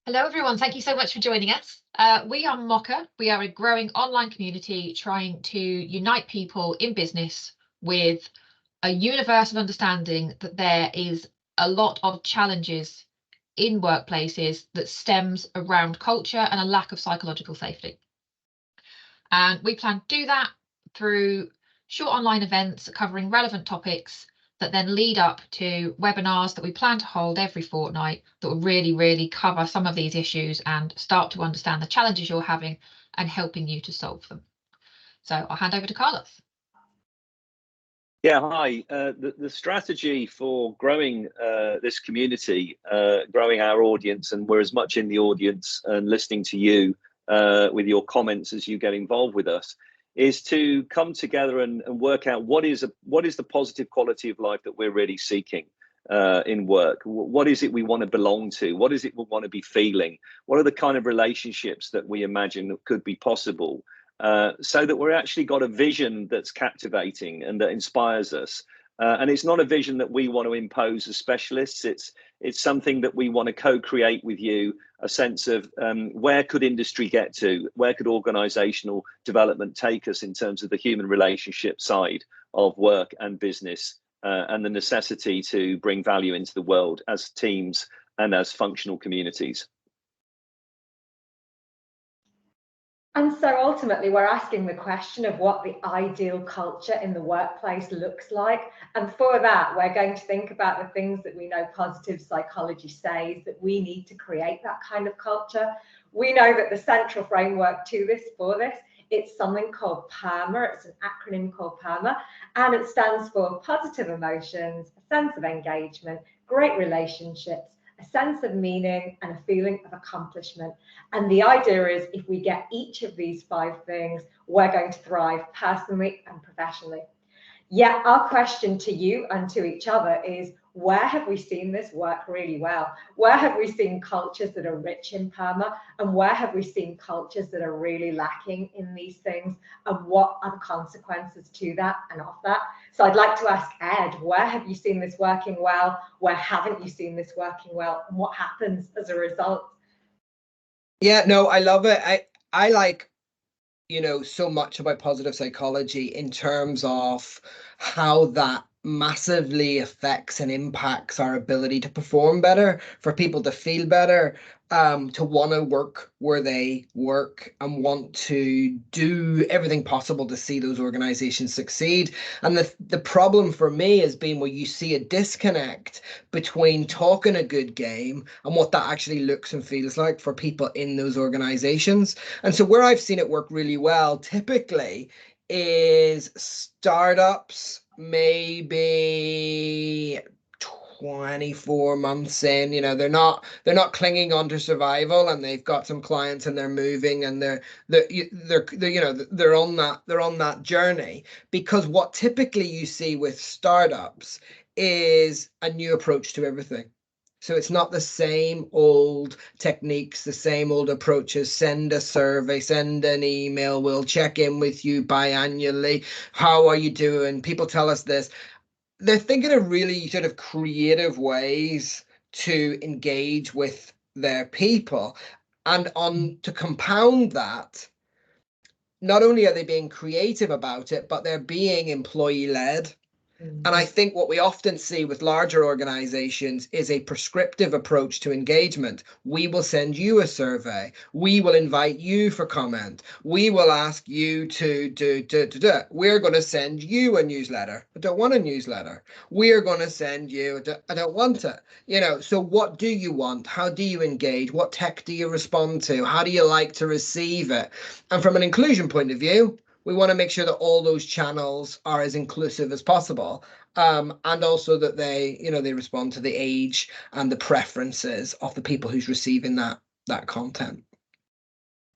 Hello, everyone. Thank you so much for joining us. We are MOCHA. We are a growing online community trying to unite people in business with a universal understanding that there is a lot of challenges in workplaces that stems around culture and a lack of psychological safety. And we plan to do that through short online events covering relevant topics that then lead up to webinars that we plan to hold every fortnight that will really cover some of these issues and start to understand the challenges you're having and helping you to solve them. So I'll hand over to Carlos. Yeah, hi. The strategy for growing this community, growing our audience, and we're as much in the audience and listening to you with your comments as you get involved with us, is to come together and work out what is the positive quality of life that we're really seeking in work. What is it we want to belong to? What is it we want to be feeling? What are the kind of relationships that we imagine that could be possible? So that we're actually got a vision that's captivating and that inspires us. And it's not a vision that we want to impose as specialists. It's something that we want to co-create with you, a sense of where could industry get to? Where could organizational development take us in terms of the human relationship side of work and business, and the necessity to bring value into the world as teams and as functional communities. And so ultimately, we're asking the question of what the ideal culture in the workplace looks like. And for that, we're going to think about the things that we know positive psychology says that we need to create that kind of culture. We know that the central framework to this, it's something called PERMA. It's an acronym called PERMA, and it stands for positive emotions, a sense of engagement, great relationships, a sense of meaning, and a feeling of accomplishment. And the idea is if we get each of these 5 things, we're going to thrive personally and professionally. Yet our question to you and to each other is, where have we seen this work really well? Where have we seen cultures that are rich in PERMA? And where have we seen cultures that are really lacking in these things? And what are the consequences to that and of that? So I'd like to ask Ed, where have you seen this working well? Where haven't you seen this working well? And what happens as a result? Yeah, no, I love it. I like, so much about positive psychology in terms of how that massively affects and impacts our ability to perform better, for people to feel better, to want to work where they work and want to do everything possible to see those organizations succeed. And the problem for me has been where you see a disconnect between talking a good game and what that actually looks and feels like for people in those organizations. And so where I've seen it work really well typically is startups, maybe 24 months in, they're not clinging on to survival, and they've got some clients and they're moving, and they're on that journey. Because what typically you see with startups is a new approach to everything. So it's not the same old techniques, the same old approaches. Send a survey, send an email, we'll check in with you biannually. How are you doing? People tell us this. They're thinking of really sort of creative ways to engage with their people. And to compound that, not only are they being creative about it, but they're being employee-led. And I think what we often see with larger organizations is a prescriptive approach to engagement. We will send you a survey. We will invite you for comment. We will ask you to do. We're going to send you a newsletter. I don't want a newsletter. We're going to send you, I don't want it. So what do you want? How do you engage? What tech do you respond to? How do you like to receive it? And from an inclusion point of view, we want to make sure that all those channels are as inclusive as possible, and also that they respond to the age and the preferences of the people who's receiving that content.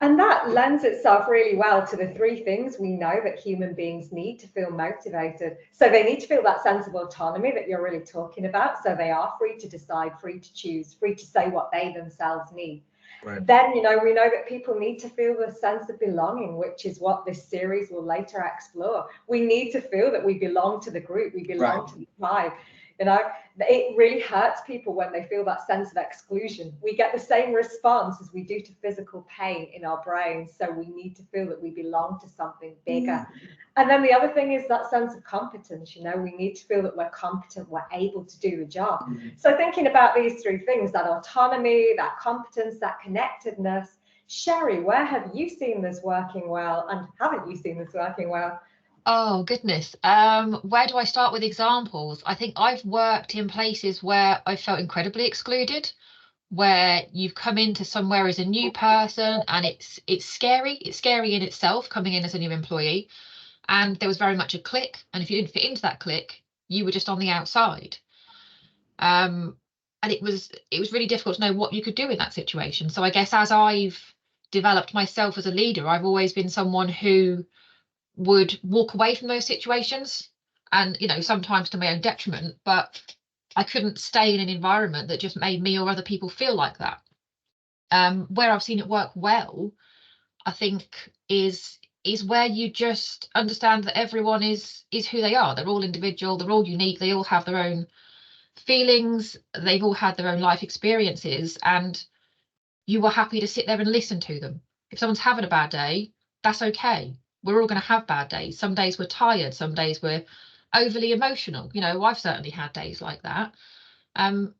And that lends itself really well to the 3 things we know that human beings need to feel motivated. So they need to feel that sense of autonomy that you're really talking about. So they are free to decide, free to choose, free to say what they themselves need. Right. Then, we know that people need to feel the sense of belonging, which is what this series will later explore. We need to feel that we belong to the group, we belong to the tribe. You know, it really hurts people when they feel that sense of exclusion. We get the same response as we do to physical pain in our brains. So we need to feel that we belong to something bigger. And then the other thing is that sense of competence. You know, we need to feel that we're competent, we're able to do the job. So thinking about these three things, that autonomy, that competence, that connectedness. Sherry, where have you seen this working well, and haven't you seen this working well? Oh, goodness. Where do I start with examples? I think I've worked in places where I felt incredibly excluded, where you've come into somewhere as a new person and it's scary. It's scary in itself coming in as a new employee. And there was very much a clique. And if you didn't fit into that clique, you were just on the outside. And it was really difficult to know what you could do in that situation. So I guess as I've developed myself as a leader, I've always been someone who would walk away from those situations, and you know, sometimes to my own detriment, but I couldn't stay in an environment that just made me or other people feel like that. Where I've seen it work well, I think is where you just understand that everyone is who they are. They're all individual, they're all unique, they all have their own feelings, they've all had their own life experiences, and you are happy to sit there and listen to them. If someone's having a bad day, that's okay. We're all going to have bad days. Some days we're tired, some days we're overly emotional. You know, I've certainly had days like that. And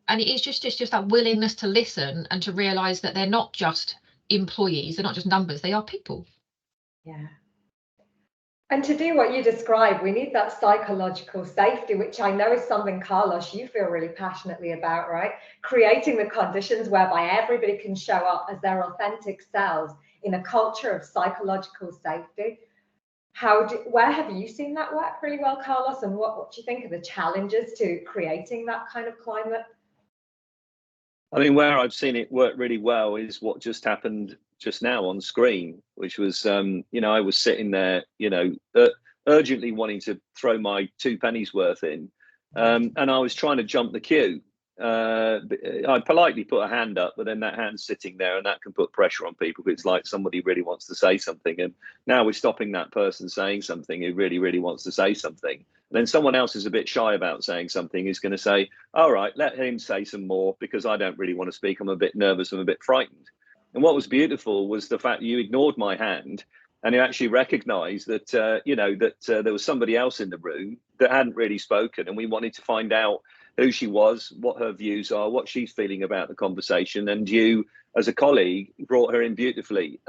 it is just that willingness to listen and to realise that they're not just employees, they're not just numbers, they are people. Yeah. And to do what you described, we need that psychological safety, which I know is something, Carlos, you feel really passionately about, right? Creating the conditions whereby everybody can show up as their authentic selves in a culture of psychological safety. Where have you seen that work really well, Carlos? And what do you think are the challenges to creating that kind of climate? I mean, where I've seen it work really well is what just happened just now on screen, which was, you know, I was sitting there, you know, urgently wanting to throw my 2 pennies worth in, and I was trying to jump the queue. I politely put a hand up, but then that hand's sitting there, and that can put pressure on people. It's like somebody really wants to say something, and now we're stopping that person saying something who really, really wants to say something. And then someone else is a bit shy about saying something, is going to say, all right, let him say some more because I don't really want to speak. I'm a bit nervous, I'm a bit frightened. And what was beautiful was the fact that you ignored my hand and you actually recognized that, you know, that there was somebody else in the room that hadn't really spoken, and we wanted to find out who she was, what her views are, what she's feeling about the conversation. And you, as a colleague, brought her in beautifully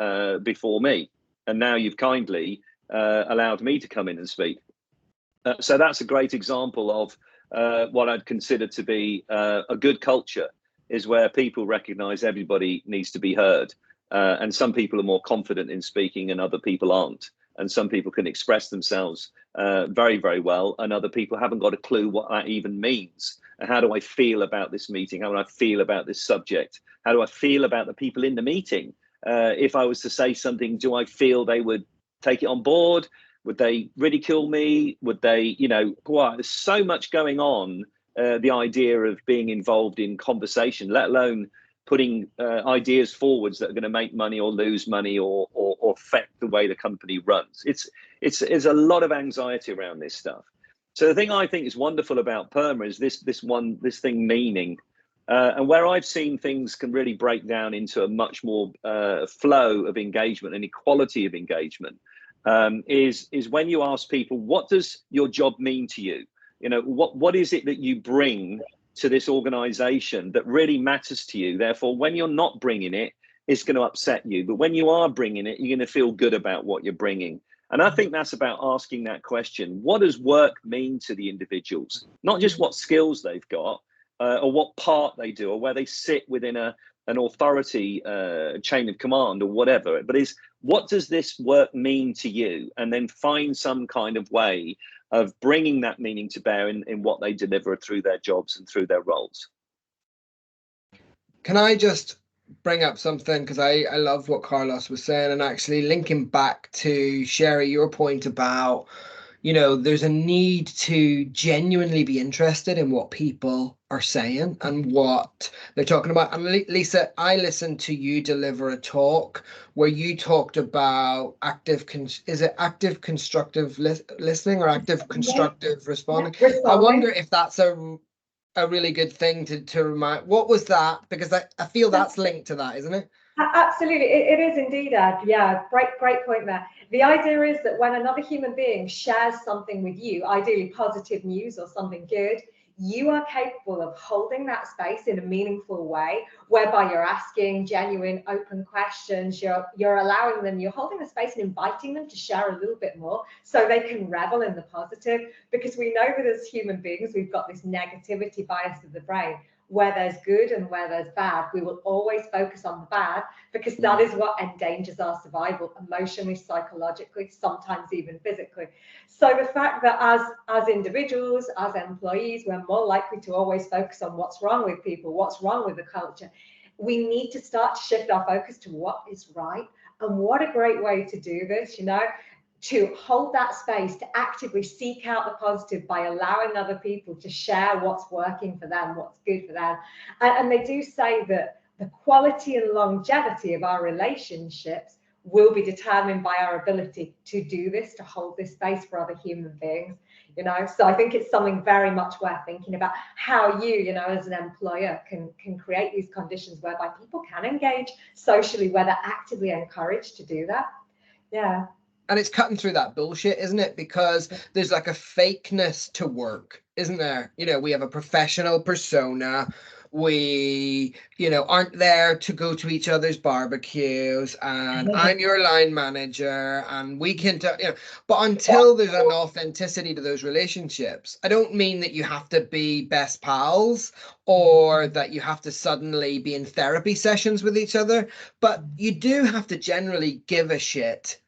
before me. And now you've kindly allowed me to come in and speak. So that's a great example of what I'd consider to be a good culture, is where people recognize everybody needs to be heard. And some people are more confident in speaking and other people aren't. And some people can express themselves very, very well, and other people haven't got a clue what that even means. And how do I feel about this meeting? How do I feel about this subject? How do I feel about the people in the meeting? If I was to say something, do I feel they would take it on board? Would they ridicule me? Would they, you know, wow, there's so much going on. The idea of being involved in conversation, let alone putting ideas forwards that are going to make money or lose money or affect the way the company runs. It's a lot of anxiety around this stuff. So the thing I think is wonderful about PERMA is this thing meaning, and where I've seen things can really break down into a much more flow of engagement and equality of engagement. Is when you ask people, what does your job mean to you? You know, what is it that you bring to this organization that really matters to you? Therefore, when you're not bringing it, it's going to upset you. But when you are bringing it, you're going to feel good about what you're bringing. And I think that's about asking that question. What does work mean to the individuals? Not just what skills they've got or what part they do or where they sit within an authority chain of command or whatever, but is what does this work mean to you? And then find some kind of way of bringing that meaning to bear in what they deliver through their jobs and through their roles. Can I just bring up something, because I love what Carlos was saying, and actually linking back to Sherry, your point about, you know, there's a need to genuinely be interested in what people are saying and what they're talking about. And Lisa, I listened to you deliver a talk where you talked about active constructive listening or active constructive responding? I wonder if that's a really good thing to remind. What was that? Because I feel that's linked to that, isn't it? Absolutely, it is indeed, Ed. Yeah, great point there. The idea is that when another human being shares something with you, ideally positive news or something good, you are capable of holding that space in a meaningful way, whereby you're asking genuine, open questions, you're allowing them, you're holding the space and inviting them to share a little bit more so they can revel in the positive. Because we know that as human beings, we've got this negativity bias of the brain. Where there's good and where there's bad, we will always focus on the bad because that is what endangers our survival emotionally, psychologically, sometimes even physically. So the fact that as individuals, as employees, we're more likely to always focus on what's wrong with people, what's wrong with the culture. We need to start to shift our focus to what is right. And what a great way to do this, you know, to hold that space, to actively seek out the positive by allowing other people to share what's working for them, what's good for them. And they do say that the quality and longevity of our relationships will be determined by our ability to do this, to hold this space for other human beings, you know. So I think it's something very much worth thinking about how you know, as an employer can create these conditions whereby people can engage socially, where they're actively encouraged to do that. Yeah. And it's cutting through that bullshit, isn't it? Because there's like a fakeness to work, isn't there? You know, we have a professional persona. We, you know, aren't there to go to each other's barbecues, and I'm your line manager, and we can, you know, but until there's an authenticity to those relationships, I don't mean that you have to be best pals or that you have to suddenly be in therapy sessions with each other, but you do have to generally give a shit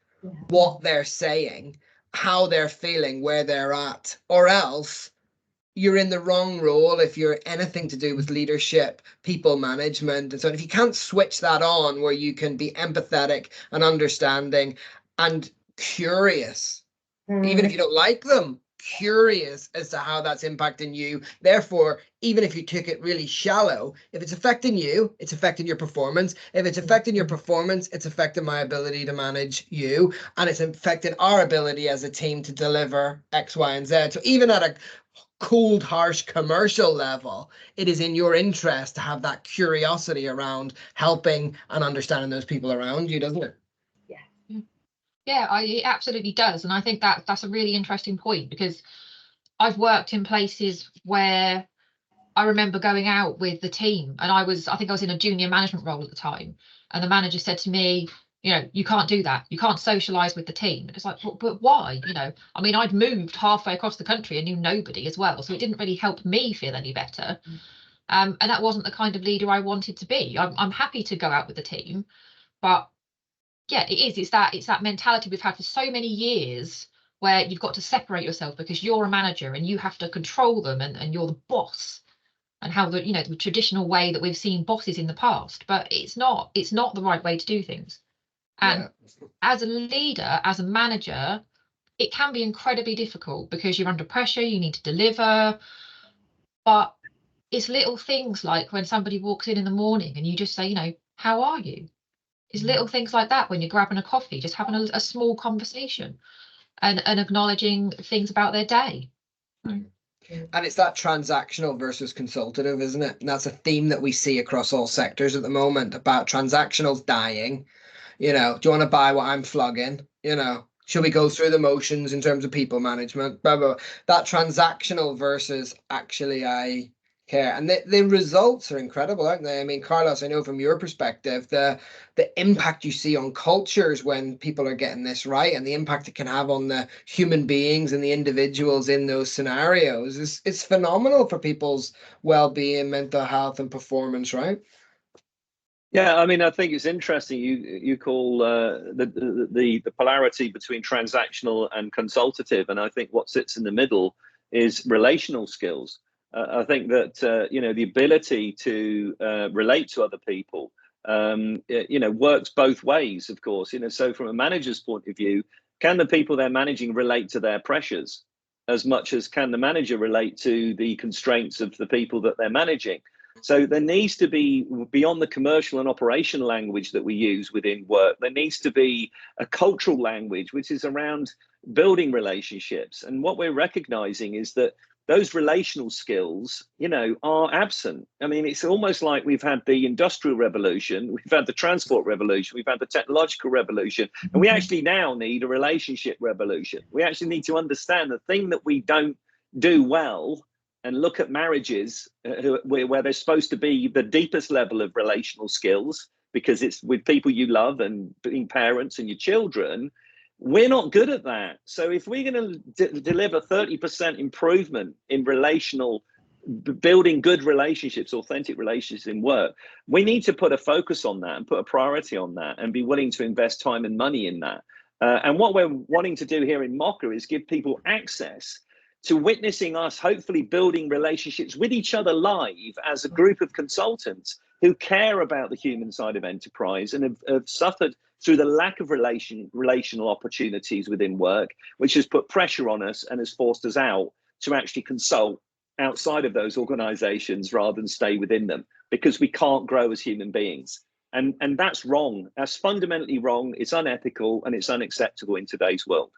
what they're saying, how they're feeling, where they're at, or else you're in the wrong role if you're anything to do with leadership, people management, and so on. If you can't switch that on where you can be empathetic and understanding and curious, even if you don't like them, curious as to how that's impacting you. Therefore, even if you took it really shallow, if it's affecting you, it's affecting your performance. If it's affecting your performance, it's affecting my ability to manage you, and it's affecting our ability as a team to deliver X, Y, and Z. So even at a cold, harsh commercial level, it is in your interest to have that curiosity around helping and understanding those people around you, doesn't it? Yeah, it absolutely does. And I think that's a really interesting point, because I've worked in places where I remember going out with the team, and I think I was in a junior management role at the time, and the manager said to me, you know, you can't do that. You can't socialize with the team. It's like, but why? You know, I mean, I'd moved halfway across the country and knew nobody as well, so it didn't really help me feel any better. And that wasn't the kind of leader I wanted to be. I'm happy to go out with the team, but yeah, it's that mentality we've had for so many years, where you've got to separate yourself because you're a manager and you have to control them, and you're the boss, and how the, you know, the traditional way that we've seen bosses in the past. But it's not the right way to do things. And as a leader, as a manager, it can be incredibly difficult because you're under pressure, you need to deliver. But it's little things like when somebody walks in the morning and you just say, you know, how are you? It's little things like that when you're grabbing a coffee, just having a small conversation and acknowledging things about their day. And it's that transactional versus consultative, isn't it? And that's a theme that we see across all sectors at the moment, about transactionals dying. You know, do you want to buy what I'm flogging? You know, should we go through the motions in terms of people management? Blah, blah, blah. That transactional versus actually I care. And the results are incredible, aren't they? I mean, Carlos, I know from your perspective, the impact you see on cultures when people are getting this right, and the impact it can have on the human beings and the individuals in those scenarios it's phenomenal for people's well-being, mental health, and performance, right? Yeah, I mean, I think it's interesting. You call the polarity between transactional and consultative, and I think what sits in the middle is relational skills. I think that you know, the ability to relate to other people, you know, works both ways. Of course, you know, so from a manager's point of view, Can the people they're managing relate to their pressures as much as can the manager relate to the constraints of the people that they're managing? So there needs to be, beyond the commercial and operational language that we use within work, there needs to be a cultural language, which is around building relationships. And what we're recognizing is that those relational skills, you know, are absent. I mean, it's almost like we've had the industrial revolution, we've had the transport revolution, we've had the technological revolution, and we actually now need a relationship revolution. We actually need to understand the thing that we don't do well and look at marriages where they're supposed to be the deepest level of relational skills, because it's with people you love and being parents and your children. We're not good at that. So if we're going to deliver 30% improvement in building good relationships, authentic relationships in work, we need to put a focus on that and put a priority on that and be willing to invest time and money in that. And what we're wanting to do here in MOCHA is give people access to witnessing us hopefully building relationships with each other live as a group of consultants who care about the human side of enterprise and have suffered through the lack of relational opportunities within work, which has put pressure on us and has forced us out to actually consult outside of those organizations rather than stay within them, because we can't grow as human beings. And that's wrong. That's fundamentally wrong. It's unethical and it's unacceptable in today's world.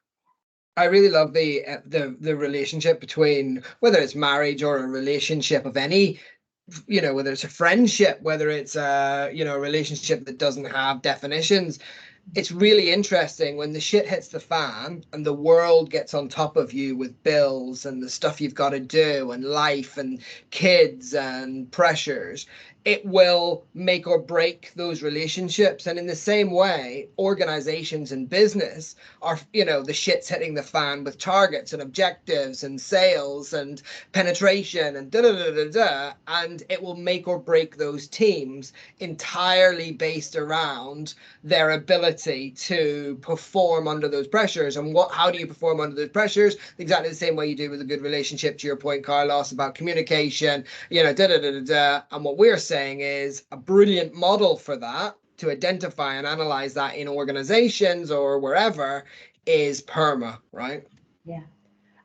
I really love the relationship between, whether it's marriage or a relationship of any, you know, whether it's a friendship, whether it's a, you know, a relationship that doesn't have definitions. It's really interesting when the shit hits the fan and the world gets on top of you with bills and the stuff you've got to do and life and kids and pressures. It will make or break those relationships. And in the same way, organizations and business are, you know, the shit's hitting the fan with targets and objectives and sales and penetration and and it will make or break those teams entirely based around their ability to perform under those pressures. And how do you perform under those pressures? Exactly the same way you do with a good relationship, to your point, Carlos, about communication, you know, And what we're saying is a brilliant model for that, to identify and analyze that in organizations or wherever, is PERMA, right? Yeah.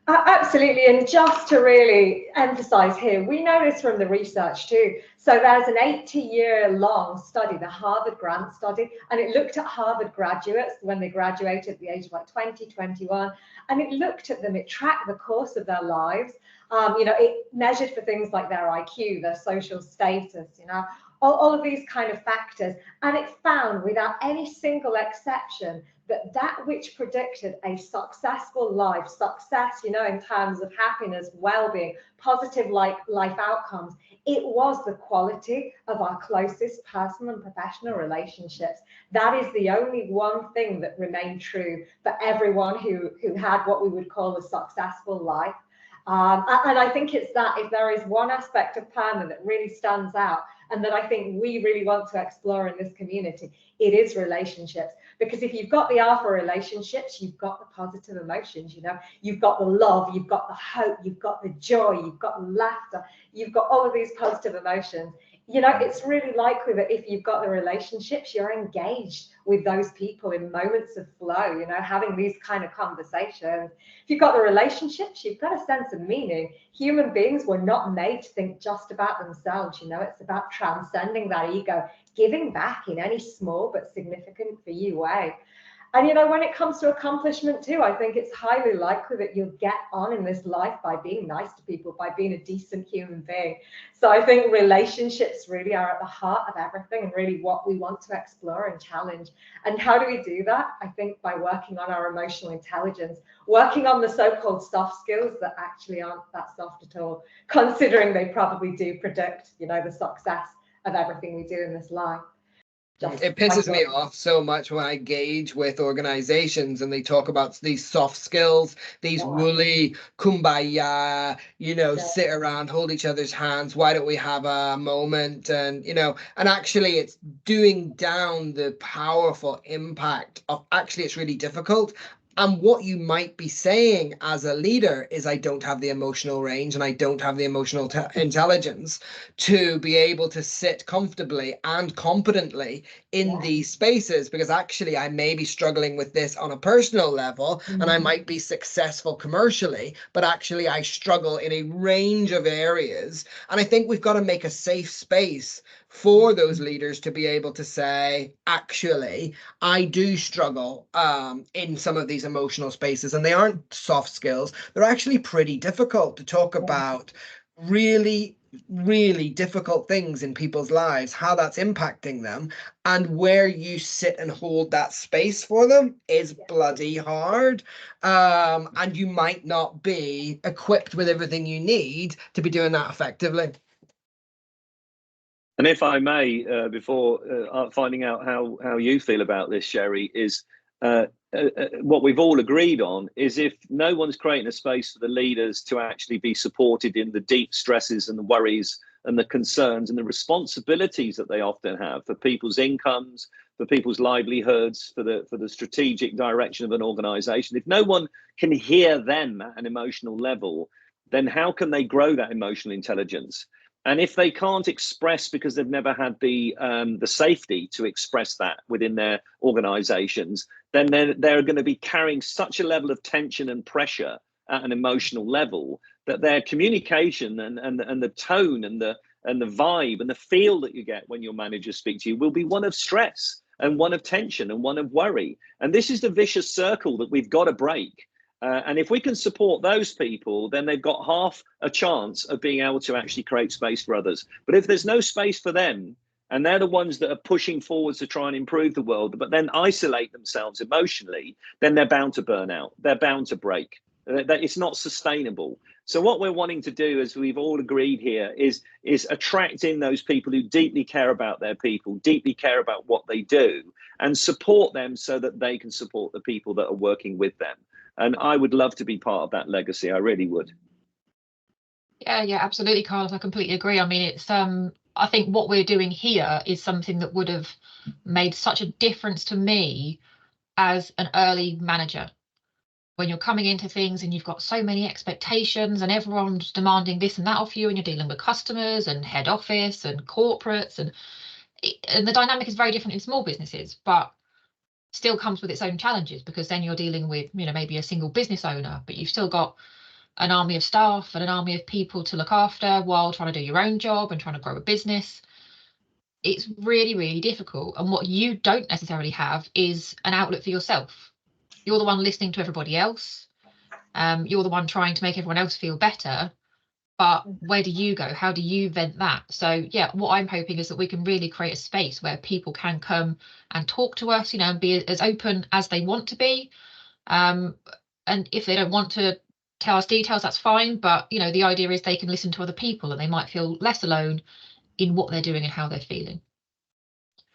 Absolutely. And just to really emphasize here, we know this from the research too. So there's an 80-year-long study, the Harvard Grant Study, and it looked at Harvard graduates when they graduated at the age of like 20, 21, and it looked at them, it tracked the course of their lives. You know, it measured for things like their IQ, their social status, you know, all of these kind of factors. And it found, without any single exception, that which predicted a successful life, success, you know, in terms of happiness, well-being, positive life outcomes, it was the quality of our closest personal and professional relationships. That is the only one thing that remained true for everyone who had what we would call a successful life. And I think it's that, if there is one aspect of PERMA that really stands out and that I think we really want to explore in this community, it is relationships. Because if you've got the alpha relationships, you've got the positive emotions, you know, you've got the love, you've got the hope, you've got the joy, you've got the laughter, you've got all of these positive emotions. You know, it's really likely that if you've got the relationships, you're engaged with those people in moments of flow, you know, having these kind of conversations. If you've got the relationships, you've got a sense of meaning. Human beings were not made to think just about themselves, you know, it's about transcending that ego, giving back in any small but significant for you way. And, you know, when it comes to accomplishment too, I think it's highly likely that you'll get on in this life by being nice to people, by being a decent human being. So I think relationships really are at the heart of everything and really what we want to explore and challenge. And how do we do that? I think by working on our emotional intelligence, working on the so-called soft skills that actually aren't that soft at all, considering they probably do predict, you know, the success of everything we do in this life. It pisses me off so much when I engage with organizations and they talk about these soft skills, these woolly kumbaya, you know, sit around, hold each other's hands. Why don't we have a moment? And, you know, and actually it's doing down the powerful impact of, actually, it's really difficult. And what you might be saying as a leader is, I don't have the emotional range and I don't have the emotional intelligence to be able to sit comfortably and competently in these spaces, because actually I may be struggling with this on a personal level and I might be successful commercially, but actually I struggle in a range of areas. And I think we've got to make a safe space for those leaders to be able to say, actually, I do struggle in some of these emotional spaces, and they aren't soft skills. They're actually pretty difficult to talk about really, really difficult things in people's lives, how that's impacting them, and where you sit and hold that space for them is bloody hard. And you might not be equipped with everything you need to be doing that effectively. And if I may, before finding out how you feel about this, Sherry, is what we've all agreed on is, if no one's creating a space for the leaders to actually be supported in the deep stresses and the worries and the concerns and the responsibilities that they often have for people's incomes, for people's livelihoods, for the strategic direction of an organization, if no one can hear them at an emotional level, then how can they grow that emotional intelligence? And if they can't express because they've never had the safety to express that within their organizations, then they're going to be carrying such a level of tension and pressure at an emotional level that their communication and the tone and the vibe and the feel that you get when your managers speak to you will be one of stress and one of tension and one of worry. And this is the vicious circle that we've got to break. And if we can support those people, then they've got half a chance of being able to actually create space for others. But if there's no space for them, and they're the ones that are pushing forwards to try and improve the world, but then isolate themselves emotionally, then they're bound to burn out. They're bound to break. It's not sustainable. So what we're wanting to do, as we've all agreed here, is attract in those people who deeply care about their people, deeply care about what they do, and support them so that they can support the people that are working with them. And I would love to be part of that legacy. I really would. Yeah, absolutely, Carlos. I completely agree. I mean, it's I think what we're doing here is something that would have made such a difference to me as an early manager. When you're coming into things and you've got so many expectations and everyone's demanding this and that of you, and you're dealing with customers and head office and corporates, and the dynamic is very different in small businesses, but still comes with its own challenges, because then you're dealing with, maybe a single business owner, but you've still got an army of staff and an army of people to look after while trying to do your own job and trying to grow a business. It's really, really difficult. And what you don't necessarily have is an outlet for yourself. You're the one listening to everybody else. You're the one trying to make everyone else feel better. But where do you go? How do you vent that? So yeah, what I'm hoping is that we can really create a space where people can come and talk to us, and be as open as they want to be. And if they don't want to tell us details, that's fine. But the idea is they can listen to other people, and they might feel less alone in what they're doing and how they're feeling.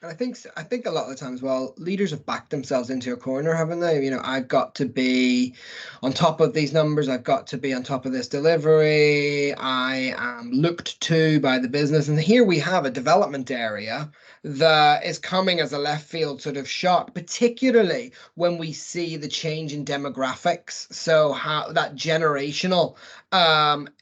And I think a lot of the times, well, leaders have backed themselves into a corner, haven't they? I've got to be on top of these numbers. I've got to be on top of this delivery. I am looked to by the business. And here we have a development area that is coming as a left field sort of shock, particularly when we see the change in demographics. So how that generational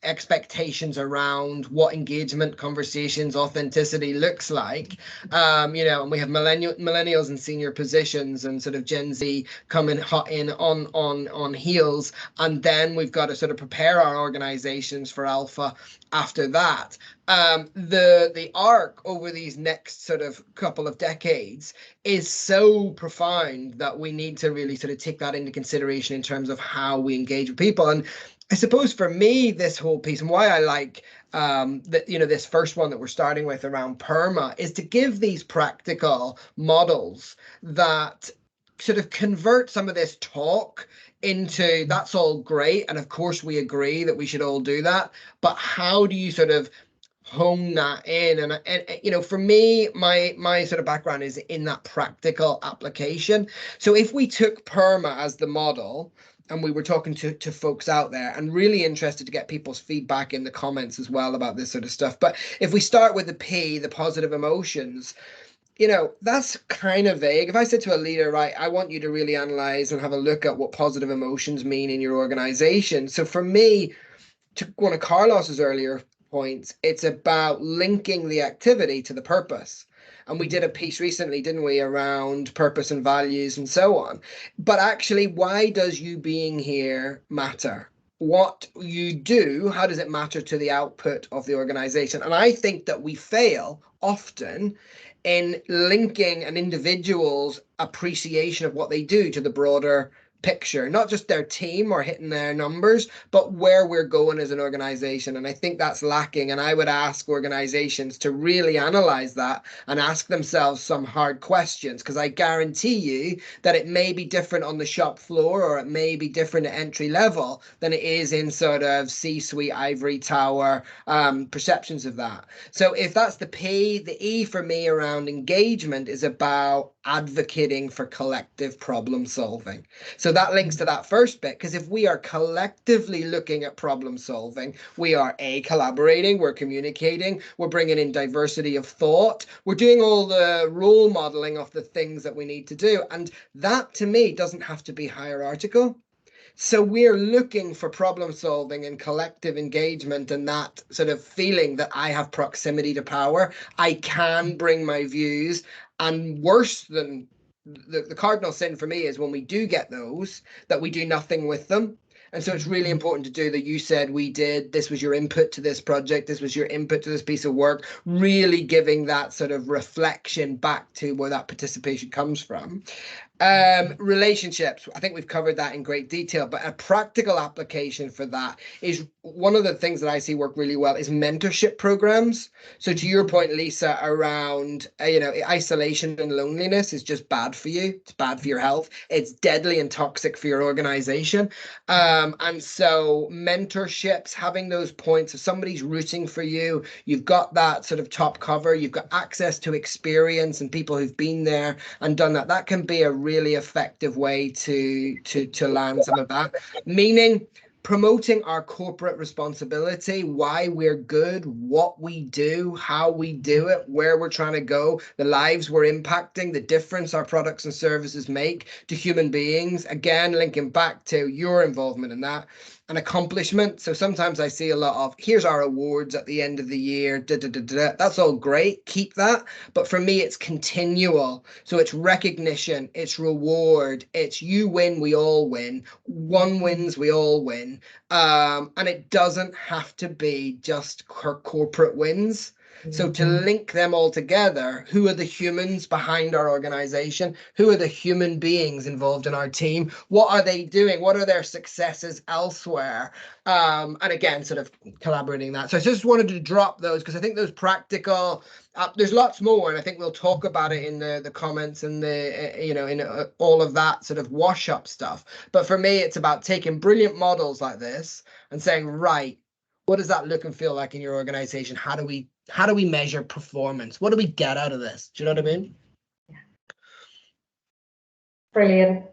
expectations around what engagement, conversations, authenticity looks like. And we have millennials in senior positions and sort of Gen Z coming hot in on heels, and then we've got to sort of prepare our organizations for alpha after that. The arc over these next sort of couple of decades is so profound that we need to really sort of take that into consideration in terms of how we engage with people. And I suppose for me, this whole piece, and why I like this first one that we're starting with around PERMA, is to give these practical models that sort of convert some of this talk into, that's all great, and of course we agree that we should all do that, but how do you sort of hone that in? And for me, my sort of background is in that practical application. So if we took PERMA as the model, and we were talking to folks out there, and really interested to get people's feedback in the comments as well about this sort of stuff. But if we start with the P, the positive emotions, you know, that's kind of vague. If I said to a leader, right, I want you to really analyze and have a look at what positive emotions mean in your organization. So for me, to one of Carlos's earlier points, it's about linking the activity to the purpose. And we did a piece recently, didn't we, around purpose and values and so on. But actually, why does you being here matter? What you do, how does it matter to the output of the organization? And I think that we fail often in linking an individual's appreciation of what they do to the broader picture, not just their team or hitting their numbers, but where we're going as an organization. And I think that's lacking. And I would ask organizations to really analyze that and ask themselves some hard questions, because I guarantee you that it may be different on the shop floor, or it may be different at entry level than it is in sort of C-suite, ivory tower perceptions of that. So if that's the P, the E for me around engagement is about advocating for collective problem solving. So that links to that first bit, because if we are collectively looking at problem solving, we are collaborating, we're communicating, we're bringing in diversity of thought, we're doing all the role modeling of the things that we need to do. And that to me doesn't have to be hierarchical. So we're looking for problem solving and collective engagement, and that sort of feeling that I have proximity to power. I can bring my views, and worse than the cardinal sin for me is when we do get those, that we do nothing with them. And so it's really important to do that. You said we did, this was your input to this project, this was your input to this piece of work, really giving that sort of reflection back to where that participation comes from. Relationships, I think we've covered that in great detail, but a practical application for that is one of the things that I see work really well is mentorship programs. So to your point, Lisa, around isolation and loneliness is just bad for you. It's bad for your health. It's deadly and toxic for your organization. And so mentorships, having those points, if somebody's rooting for you, you've got that sort of top cover, you've got access to experience and people who've been there and done that. That can be a really effective way to land some of that. Meaning promoting our corporate responsibility, why we're good, what we do, how we do it, where we're trying to go, the lives we're impacting, the difference our products and services make to human beings. Again, linking back to your involvement in that. An accomplishment. So sometimes I see a lot of, here's our awards at the end of the year. That's all great. Keep that. But for me, it's continual. So it's recognition, it's reward, it's you win, we all win. One wins, we all win. And it doesn't have to be just corporate wins. So to link them all together, who are the humans behind our organization? Who are the human beings involved in our team? What are they doing? What are their successes elsewhere? And again, sort of collaborating that. So I just wanted to drop those because I think those practical, there's lots more, and I think we'll talk about it in the comments and in all of that sort of wash up stuff. But for me, it's about taking brilliant models like this and saying, right, what does that look and feel like in your organization? How do we measure performance? What do we get out of this? Do you know what I mean? Yeah. Brilliant.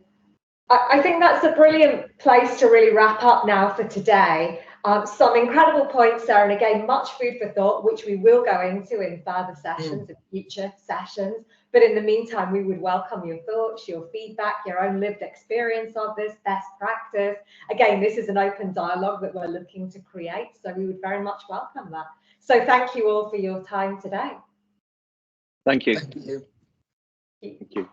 I think that's a brilliant place to really wrap up now for today. Some incredible points there, and again, much food for thought, which we will go into in further sessions, in future sessions. But in the meantime, we would welcome your thoughts, your feedback, your own lived experience of this best practice. Again, this is an open dialogue that we're looking to create, so we would very much welcome that. So thank you all for your time today. Thank you. Thank you. Thank you.